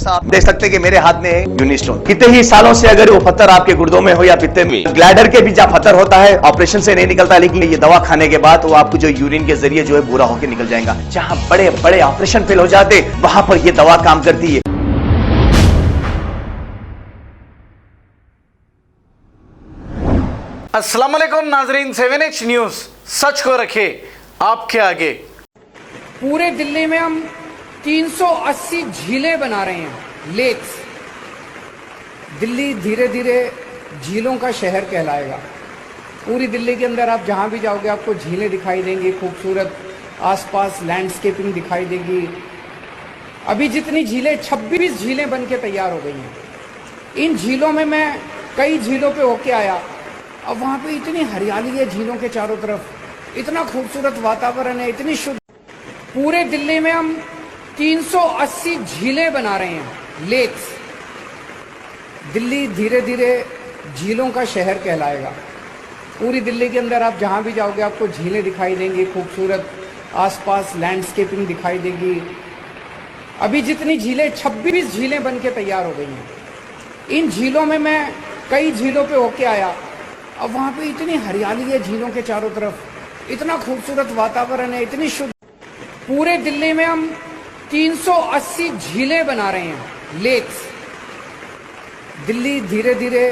जैसा आप देख सकते हैं कि मेरे हाथ में है यूनिस्टोन। कितने ही सालों से अगर वो पत्थर आपके गुर्दों में हो या पित्ते में, ग्लैडर के भी जहाँ पत्थर होता है ऑपरेशन से नहीं निकलता, लेकिन ये दवा खाने के बाद वो आपको जो यूरिन के जरिए जो है पूरा होकर निकल जाएगा। जहाँ बड़े बड़े ऑपरेशन फेल हो जाते वहां पर ये दवा काम करती है। अस्सलाम वालेकुम नाजरीन, 7H न्यूज सच को रखे आपके आगे। पूरे दिल्ली में हम 380 झीलें बना रहे हैं, लेक्स। दिल्ली धीरे धीरे झीलों का शहर कहलाएगा। पूरी दिल्ली के अंदर आप जहां भी जाओगे आपको झीलें दिखाई देंगी, खूबसूरत आसपास लैंडस्केपिंग दिखाई देगी। अभी जितनी झीलें 26 झीलें बन के तैयार हो गई हैं। इन झीलों में मैं कई झीलों पे होके आया। अब वहाँ पे इतनी हरियाली है झीलों के चारों तरफ, इतना खूबसूरत वातावरण है, इतनी शुद्ध। पूरे दिल्ली में हम 380 झीलें बना रहे हैं, लेक्स। दिल्ली धीरे धीरे झीलों का शहर कहलाएगा। पूरी दिल्ली के अंदर आप जहां भी जाओगे आपको झीलें दिखाई देंगी, खूबसूरत आसपास लैंडस्केपिंग दिखाई देगी। अभी जितनी झीलें 26 झीलें बन के तैयार हो गई हैं। इन झीलों में मैं कई झीलों पे होके आया। अब वहाँ पे इतनी हरियाली है झीलों के चारों तरफ, इतना खूबसूरत वातावरण है, इतनी शुद्ध। पूरे दिल्ली में हम 380 झीलें बना रहे हैं, लेक्स। दिल्ली धीरे धीरे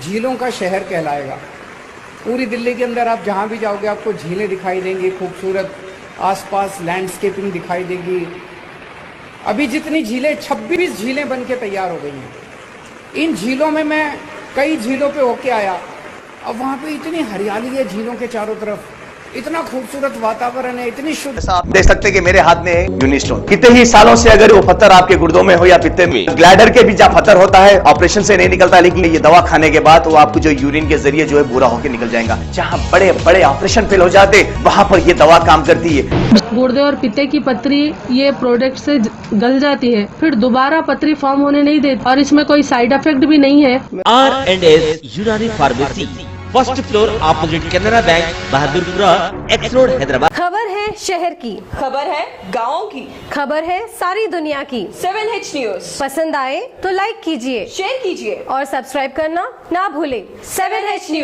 झीलों का शहर कहलाएगा। पूरी दिल्ली के अंदर आप जहां भी जाओगे आपको झीलें दिखाई देंगी, खूबसूरत आसपास लैंडस्केपिंग दिखाई देगी। अभी जितनी झीलें 26 झीलें बन के तैयार हो गई हैं। इन झीलों में मैं कई झीलों पे होके आया। अब वहाँ पे इतनी हरियाली है झीलों के चारों तरफ, इतना खूबसूरत वातावरण है, इतनी शुद्ध। जैसा आप देख सकते हैं कि मेरे हाथ में है यूनिस्टोन। कितने ही सालों से अगर वो पत्थर आपके गुर्दों में हो या पित्ते में, ग्लैडर के भी जहाँ पत्थर होता है ऑपरेशन से नहीं निकलता, लेकिन ये दवा खाने के बाद वो आपको जो यूरिन के जरिए जो है पूरा होकर निकल जाएगा। जहाँ बड़े बड़े ऑपरेशन फेल हो जाते वहां पर ये दवा काम करती है। गुर्दे और पित्ते की पथरी ये प्रोडक्ट से गल जाती है, फिर दोबारा पथरी फॉर्म होने नहीं देती और इसमें कोई साइड इफेक्ट भी नहीं है। R&S यूनानी pharmacy, first floor opposite Canara bank, Bahadurpura, x road, Hyderabad. खबर है शहर की, खबर है गाँव की, खबर है सारी दुनिया की। 7H न्यूज पसंद आए तो लाइक कीजिए, शेयर कीजिए और सब्सक्राइब करना ना भूले। 7H news.